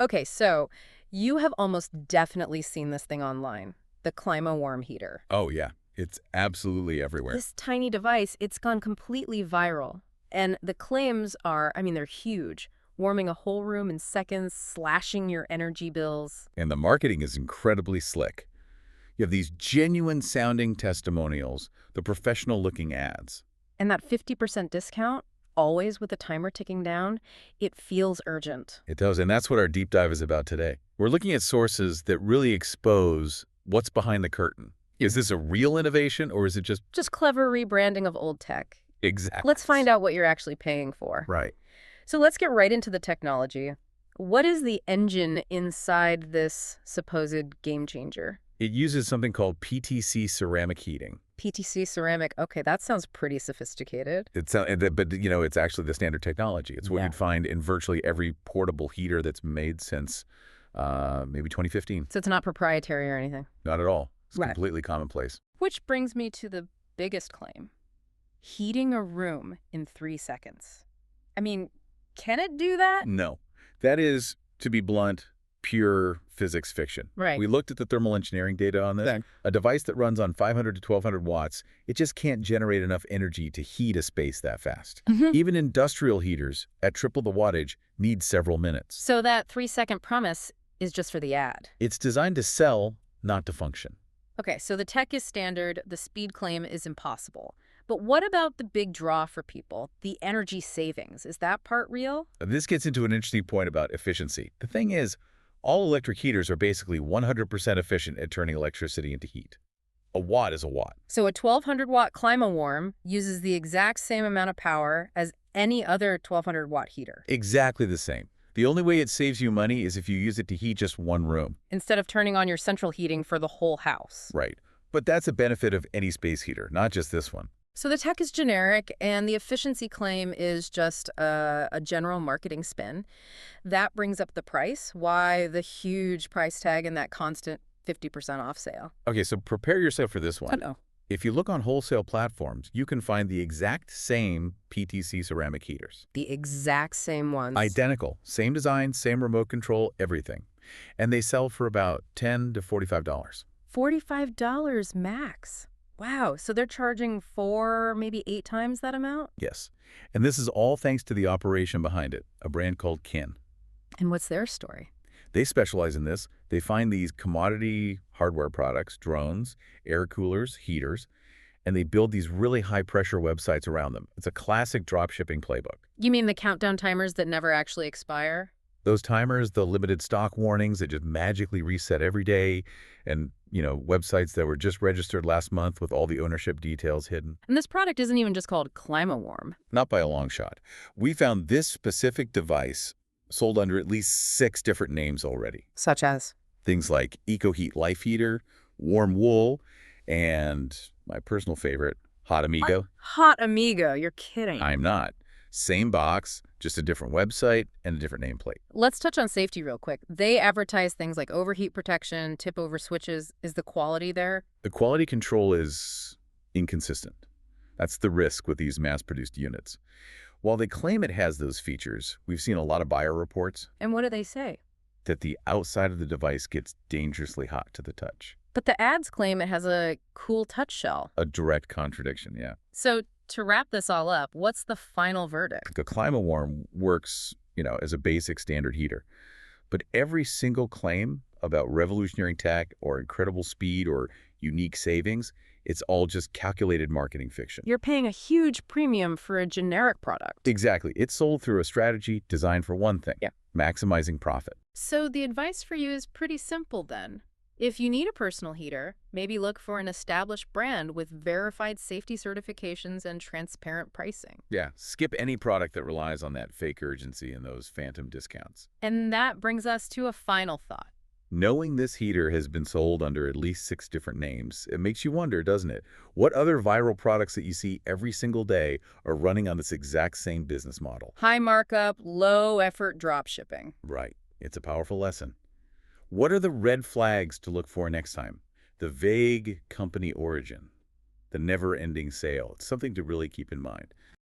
Okay, so you have almost definitely seen this thing online, the ClimaWarm heater. Oh, yeah. It's absolutely everywhere. This tiny device, it's gone completely viral. And the claims are, I mean, they're huge. Warming a whole room in seconds, slashing your energy bills. And the marketing is incredibly slick. You have these genuine-sounding testimonials, the professional-looking ads. And that 50% discount, always with the timer ticking down, it feels urgent. It does, and that's what our deep dive is about today. We're looking at sources that really expose what's behind the curtain. Is this a real innovation, or is it just... Just clever rebranding of old tech. Exactly. Let's find out what you're actually paying for. Right. So let's get right into the technology. What is the engine inside this supposed game changer? It uses something called PTC ceramic heating. PTC ceramic. Okay, that sounds pretty sophisticated. But, it's actually the standard technology. It's what Yeah. you'd find in virtually every portable heater that's made since maybe 2015. So it's not proprietary or anything. Not at all. It's Right. completely commonplace. Which brings me to the biggest claim. Heating a room in 3 seconds. I mean, can it do that? No. That is, to be blunt, pure physics fiction. Right. We looked at the thermal engineering data on this. Okay. A device that runs on 500 to 1200 watts, it just can't generate enough energy to heat a space that fast. Even industrial heaters, at triple the wattage, need several minutes. So that 3-second promise is just for the ad. It's designed to sell, not to function. Okay, so the tech is standard, the speed claim is impossible. But what about the big draw for people, the energy savings? Is that part real? This gets into an interesting point about efficiency. The thing is, all electric heaters are basically 100% efficient at turning electricity into heat. A watt is a watt. So a 1200-watt ClimaWarm uses the exact same amount of power as any other 1200-watt heater. Exactly the same. The only way it saves you money is if you use it to heat just one room. Instead of turning on your central heating for the whole house. Right. But that's a benefit of any space heater, not just this one. So the tech is generic, and the efficiency claim is just a general marketing spin. That brings up the price. Why the huge price tag and that constant 50% off sale? Okay, so prepare yourself for this one. Oh, no. If you look on wholesale platforms, you can find the exact same PTC ceramic heaters. The exact same ones. Identical. Same design, same remote control, everything. And they sell for about $10 to $45. $45 max. Wow, so they're charging 4, maybe 8 times that amount? Yes. And this is all thanks to the operation behind it, a brand called Kin. And what's their story? They specialize in this. They find these commodity hardware products, drones, air coolers, heaters, and they build these really high-pressure websites around them. It's a classic dropshipping playbook. You mean the countdown timers that never actually expire? Those timers, the limited stock warnings that just magically reset every day, and, websites that were just registered last month with all the ownership details hidden. And this product isn't even just called ClimaWarm. Not by a long shot. We found this specific device sold under at least 6 different names already. Such as? Things like EcoHeat Life Heater, Warm Wool, and my personal favorite, Hot Amigo. Hot Amigo, you're kidding. I'm not. Same box, just a different website and a different nameplate. Let's touch on safety real quick. They advertise things like overheat protection, tip-over switches. Is the quality there? The quality control is inconsistent. That's the risk with these mass-produced units. While they claim it has those features, we've seen a lot of buyer reports And what do they say? that the outside of the device gets dangerously hot to the touch. But the ads claim it has a cool touch shell. A direct contradiction, yeah. So to wrap this all up, what's the final verdict? The ClimaWarm works, as a basic standard heater. But every single claim about revolutionary tech or incredible speed or unique savings, it's all just calculated marketing fiction. You're paying a huge premium for a generic product. Exactly. It's sold through a strategy designed for one thing, maximizing profit. So the advice for you is pretty simple then. If you need a personal heater, maybe look for an established brand with verified safety certifications and transparent pricing. Yeah, skip any product that relies on that fake urgency and those phantom discounts. And that brings us to a final thought. Knowing this heater has been sold under at least 6 different names, it makes you wonder, doesn't it? What other viral products that you see every single day are running on this exact same business model? High markup, low effort drop shipping. Right. It's a powerful lesson. What are the red flags to look for next time? The vague company origin, the never-ending sale. It's something to really keep in mind.